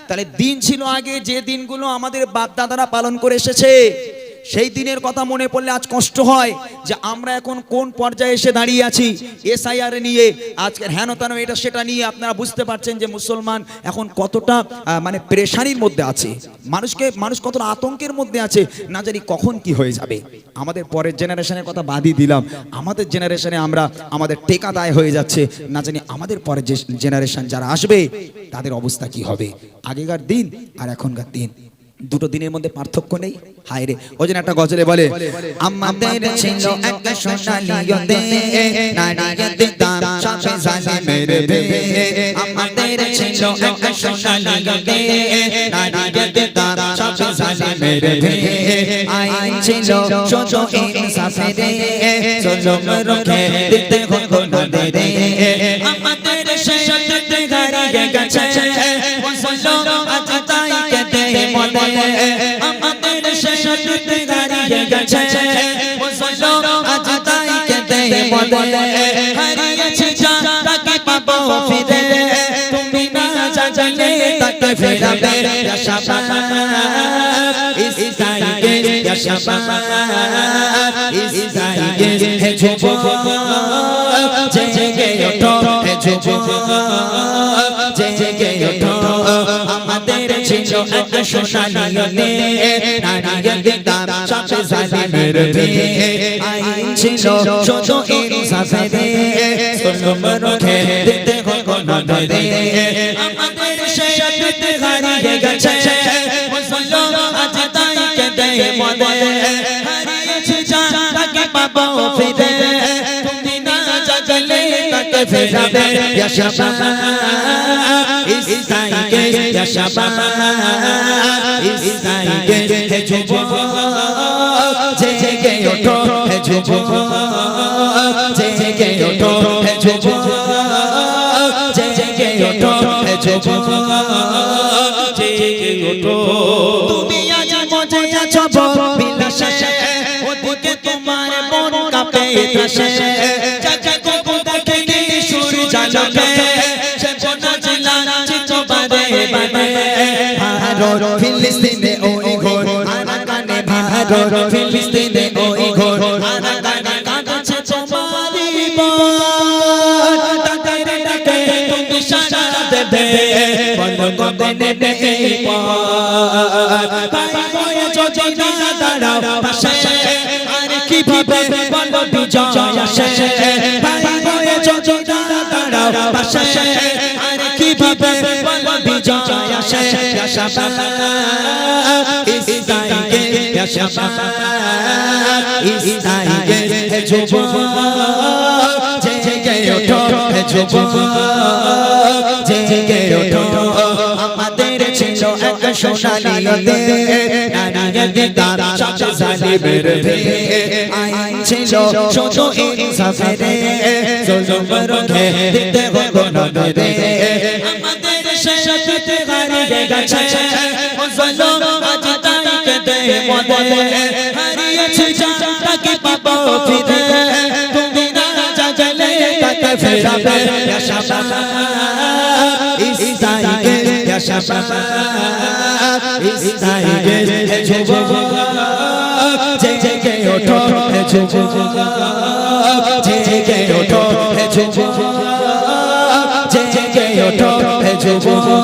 তাহলে দিন ছিল আগে, যে দিনগুলো আমাদের বাপ দাদারা পালন করে এসেছে, সেই দিনের কথা মনে পড়লে আজ কষ্ট হয় যে আমরা এখন কোন পর্যায়ে এসে দাঁড়িয়ে আছি। এসআইআর নিয়ে আজকের হেন তেন এটা সেটা নিয়ে আপনারা বুঝতে পারছেন যে মুসলমান এখন কতটা মানে পেরেশানির মধ্যে আছে, মানুষ কতটা আতঙ্কের মধ্যে আছে, না জানি কখন কি হয়ে যাবে। আমাদের পরের জেনারেশনের কথা বাদই দিলাম, আমাদের জেনারেশনে আমরা আমাদের টেকা দায় হয়ে যাচ্ছে, না জানি আমাদের পরের যে জেনারেশন যারা আসবে তাদের অবস্থা কি হবে। আগেকার দিন আর এখনকার দিন, দুটো দিনের মধ্যে পার্থক্য নেই। হায় রে, ওই জন্য একটা গজলে বলে, আমাদের ছিল একটা সোনালী দেশ, নারীদের দাম সবে জালিমের দেশ। আমাদের ছিল একটা সোনালী দেশ, নারীদের দাম সবে জালিমের দেশ। আইন ছিল সোজো ইনসাফের দেশ, জুলুম রুখে দিতে হতো না দে। আমাদের শেষতে হারিয়ে গেছে মুসলমান, আজ তাই কেঁদে মরে। আমাদের শেষতে হারিয়ে গেছে মুসলমান, আজ তাই কেঁদে মরে। হারিয়েছি তাকে পাবো ফিরে, তুমি না জানলে তাকে ফেরাবে। ইয়া শাবাব ইসরাইল, ইয়া শাবাব ইসরাইল, হে যুবক জেগে ওঠো, হে যুবক জেগে ওঠো। আমাদের ছিল একটা সোনালী দেশ, নারীদের দাম সবে জালিমের দেশ। আইন ছিল সোজো ইনসাফের দেশ, জুলুম রুখে দিতে হতো না দে। আমাদের শেষতে হারিয়ে গেছে মুসলমান, আজ তাই কেঁদে মরে। হারিয়েছি তাকে পাবো ফিরে, তুমি না জানলে তাকে ফেরাবে। ইয়া শাবাব ইসরাইল, ইয়া শাবাব ইসরাইল, হে যুবক জেগে ওঠো, হে যুবক জেগে ওঠো, হে যুবক জেগে ওঠো, হে যুবক জেগে ওঠো। তুমি আজ মজে আছো বিলাসে, ওদিকে তোমার মন কাঁপে ত্রাসে। যাকে কবু দেখে কি সূর্য জ্বালাবে, সে বোঝা লাগছে তো বারে বারে। ভারত ফিলিস্তিনে ওই ঘোর আরাকানে, ভারত ফিলিস্তিনে ওই ঘোর আরাকানে কাঁদছে তোমারই মন। ডাকে ডাকে তুমি সাড়া দেবে, বলো গগনে দেবে পর। ভাই বয়ে যদি না দাঁড়াও পাশে, আর কিভাবে বলো বিজয় আসে। ভাই বয়ে যদি না দাঁড়াও পাশে, আর কিভাবে বলো বিজয় আসে। ইয়া শাবাব ইসরাইল, ইয়া শাবাব ইসরাইল, হে যুবক জেগে ওঠো, হে যুবক জেগে ওঠো। আমাদের ছিল একটা সোনালী দেশ, নারীদের দাম সবে জালিমের দেশ। আইন ছিল সোজো ইনসাফের দেশ, জুলুম রুখে দিতে হতো না দে। আমাদের শেষতে হারিয়ে গেছে মুসলমান, আজ তাই কেঁদে মরে। হারিয়েছি তাকে পাবো ফিরে, তুমি না জানলে তাকে ফেরাবে। ইয়া শাবাব ইসরাইল, ইয়া শাবাব ইসরাইল, হে যুবক জেগে ওঠো, হে যুবক জেগে ওঠো, হে যুবক জেগে ওঠো, হে যুবক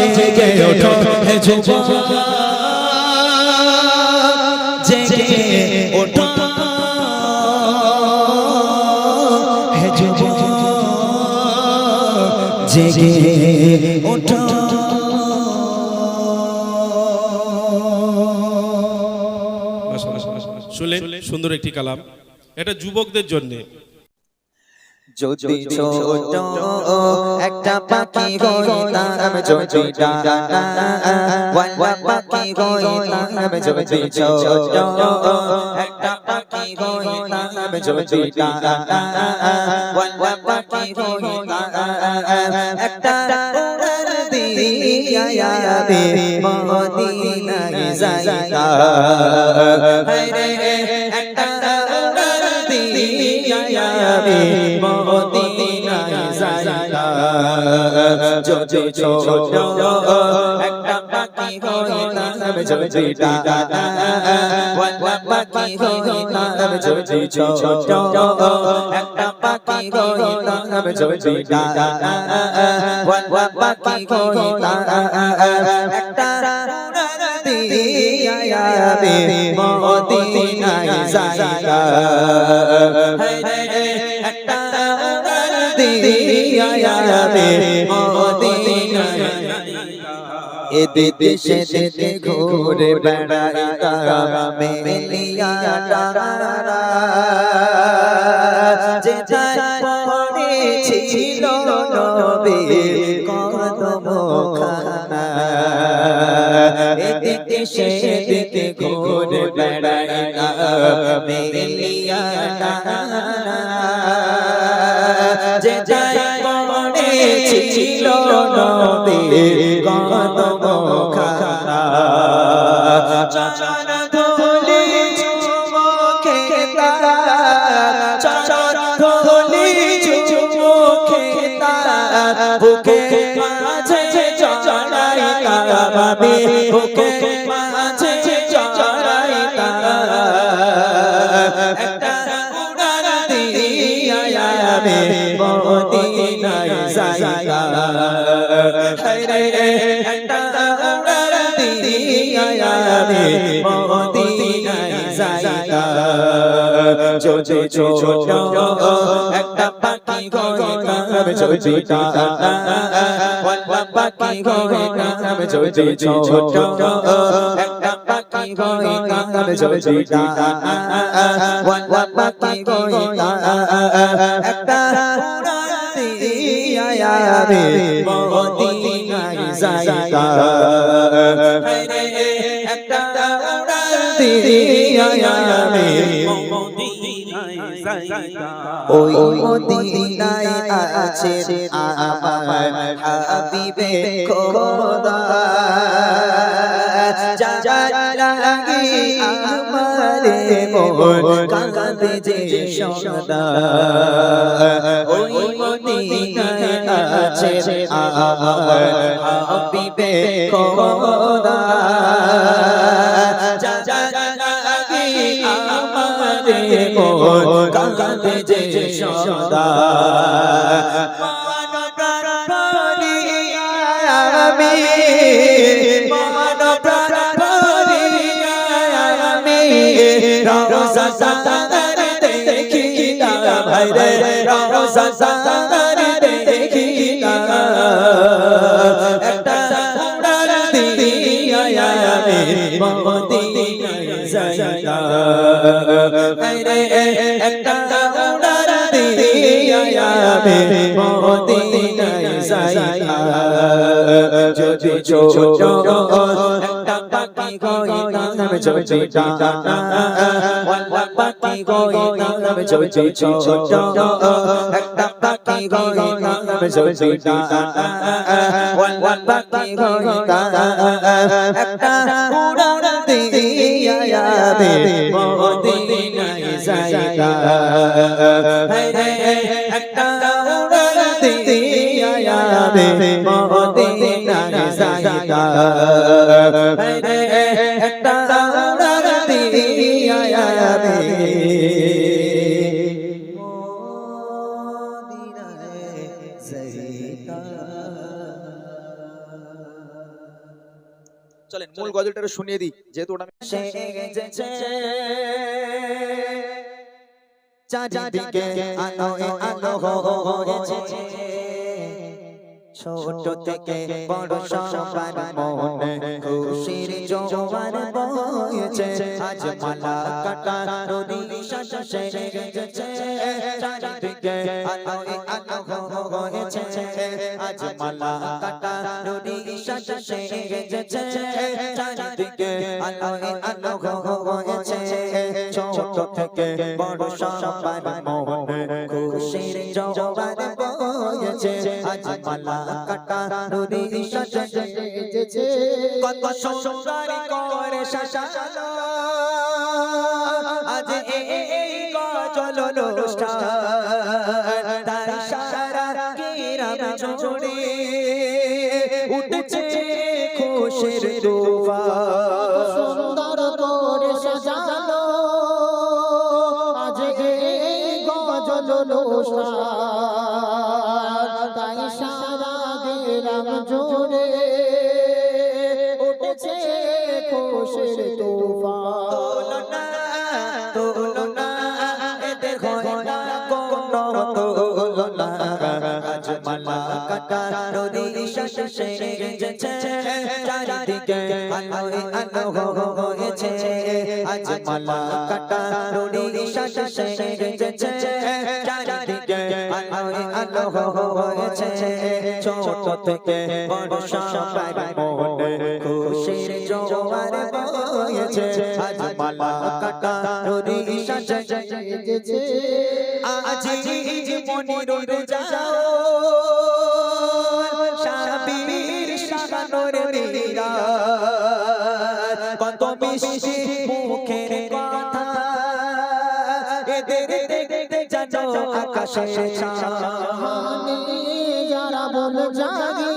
জেগে ওঠো, হে যুবক জেগে ওঠো, হে যুবক জেগে ওঠো। শুনলেন সুন্দর একটি কালাম, এটা যুবকদের জন্য। যদি ছোট একটা পাখি হইতাম, যদি ডানা পাখি হইতাম, যদি ছোট একটা পাখি হইতাম, যদি ডানা পাখি হইতাম, একটা উড়াল দিয়া রে মদিনায় যাইতাম। হায়রে একটা উড়াল দিয়া রে মদিনায় যাইতাম। যদি ছোট একটা পাখি হইতাম যদি ডানা ওয়াল্লা পাখি হইতাম যদি ছোট একটা পাখি হইতাম যদি ডানা ওয়াল্লা পাখি হইতাম একটা দিয়াবে মদিনায় যাইতা একটা দিয়াবে মদিনায় এদিকে সেদিকে ঘুরে বেড়াইতাম মেলিয়া ডানা যেথায় পড়েছিল নবীর কদমখানা এদিকে সেদিকে ঘুরে বেড়াইতাম মেলিয়া ডানা যেথায় পড়েছিল নবীর কদমখানা চরণ ধুলি চুমুকে তারা চরণ ধুলি চুমুকে তারা বুকে মাঝে চড়াইতা আমি বুকে মাঝে চড়াইতা একটা উড়ান দিয়া আমি মদিনায় যাইতা হায়রে একটা উড়ান দিয়া আমি মদিনায় যাইতা যদি ছোট একটা পাখি হইতাম যদি ডানা ওয়াল্লা পাখি হইতাম যদি ছোট একটা পাখি হইতাম যদি ডানা ওয়াল্লা পাখি হইতাম একটা উড়ান দিয়া আমি মদিনায় যাইতা হায়রে একটা উড়ান দিয়া আমি ওই মদিনায় আছে আমার হাবিবে খোদা যার লাগি আমারে মন কাঁদে যে সদা ওই মদিনায় আছে আমার হাবিবে খোদা যার লাগি আমারে মন কাঁদে যে সদা মান প্রাণ ভরিয়া আমি মান প্রাণ ভরিয়া আমি রওজা সাদার দেখিতা ভাইরে রওজা সাদার দেখিতা একটা উড়ান দিয়া আমি মদিনায় যাইতা হায়রে একটা উড়ান দিয়া আমি মদিনায় যাইতা যদি ছোট একটা পাখি হইতাম যদি ডানা ওয়াল্লা পাখি হইতাম যদি ছোট একটা পাখি হইতাম যদি ডানা ওয়াল্লা পাখি হইতাম একটা উড়ান দিয়া আমি মদিনায় যাইতা হায়রে একটা উড়ান দিয়া আমি মদিনায় যাইতা হায়রে একটা উড়ান দিয়া আমি মদিনায় যাইতা চলেন মূল গজলটা শুনিয়ে দিই যেহেতু ওটা চারিদিকে আলো আলো হয়েছে ছোট থেকে বড় সবার মনে খুশির জোয়ার বইছে আজ মালা কাটা রুনি শাসে গেছে চারিদিকে আলো আলো হয়েছে আজ মালা কাটা রুনি শাসে গেছে চারিদিকে আলো আলো হয়েছে ছোট থেকে বড় সবার মনে খুশির জোয়ার বইছে আজ মালা কাটা রুনি শাসে গেছে কত সুন্দরী করে শাসালো আজ এই গজল অনুষ্ঠান তার সারা গ্রাম জুড়ে উঠেছে খুশির তুফান সুন্দর করে সাজানো আজ এই গজল অনুষ্ঠান তাই সারা গ্রাম জুড়ে উঠেছে খুশির তুফান তোলনা তোলনা এদের হয় না কোনো তোলনা আজ মালা কাটা নদী শেষে সেজেছে চারিদিকে আলোয় আলো হয়েছে আজ মালা কাটা নদী শেষে সেজেছে চারিদিকে আলোয় আলো হয়েছে ছোট থেকে বড় সবাই মনে খুশির জোয়ার বয়েছে আজ মালা কাটা নদী শেষে সেজেছে আজ মনিরুর যাও শাবির শাহানোর মীরা কত মিষ্টি মুখের কথা এদের দেখতে জানো আকাশে মানে যারা বল জাগি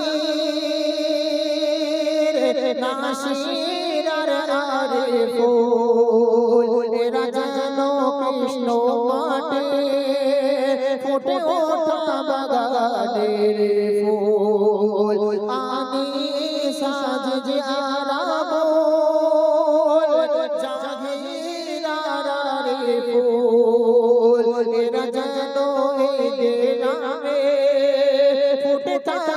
নাসির আরে ফুল এরা যেন কৃষ্ণ মাঠে ফুটে ওঠা বাগানের ফুল আনি সাজ যে আরাবল জাহির আরে ফুল এরা যেন এই গ্রামে ফুটে থাকা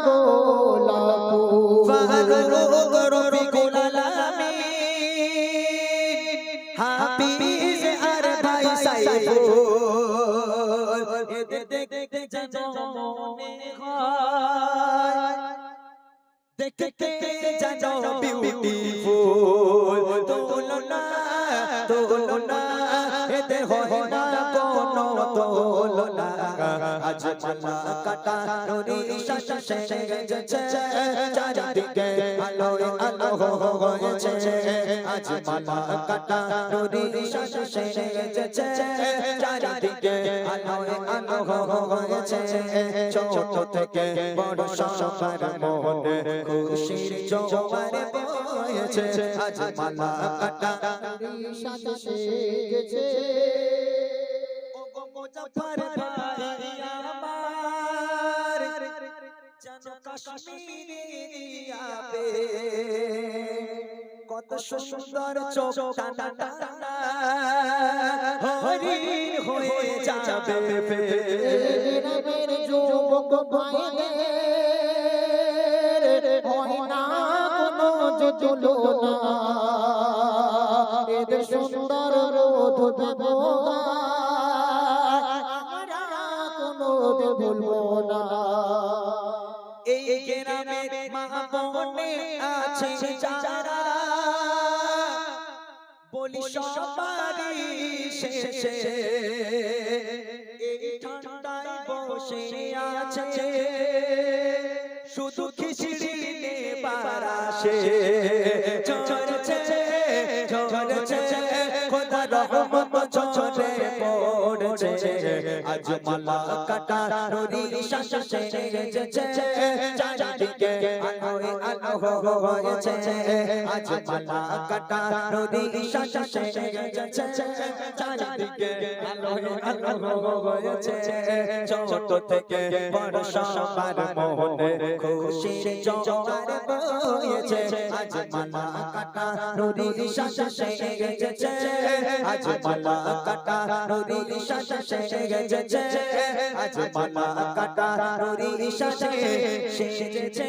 গোলাপ ফারুক রফিকুল আলামিন হাফিজ আর ভাই সাইফুল এদের দেখতে জানো মনে হয় দেখতে জানো বিউটিফুল তোলনা তোলনা এদের হয় না কোনো তোলনা আজ মালা কাটা নদী শেষে সেজেছে চারিদিকে আলোয় আলো হয়েছে আজ মালা কাটা নদী শেষে সেজেছে চারিদিকে আলোয় আলো হয়েছে ছোট থেকে বড় সবার মনে খুশির জোয়ার বয়েছে আজ মালা কাটা সাথে সেজেছে মুজাফফর ভাই আমার জানো কাশ্মীরি আবে কত সুন্দর চোখ টানা টানা হরিণ হয়ে যাবে গ্রামের যুবক ভাইদের হয় না কোনো যে তুলনা এদের সুন্দর রোধ ব্যবহার আমরা কোনো ভুলবো না এই গ্রামের মা বোনে আছে যারা বলি সবারই শেষে এই ঠান্ডায় বসে আছে শুধু খিচড়ি নেবার আসে ঝরছে ঝরছে খোদা রহমত ঝরে পড়ছে আজ মালা কাটা নদী শেষে সেজেছে চারিদিকে আলোয় আলো হয়েছে আজ মালা কাটা নদী শেষে সেজেছে চারিদিকে আলোয় আলো হয়েছে ছোট থেকে বড় সবার মনে খুশির জোয়ার বয়েছে আজ মালা কাটা নদী শেষে সেজেছে আজ মালা কাটা নদী শেষে সেজেছে আজ মালা কাটা নদী শেষে সেজেছে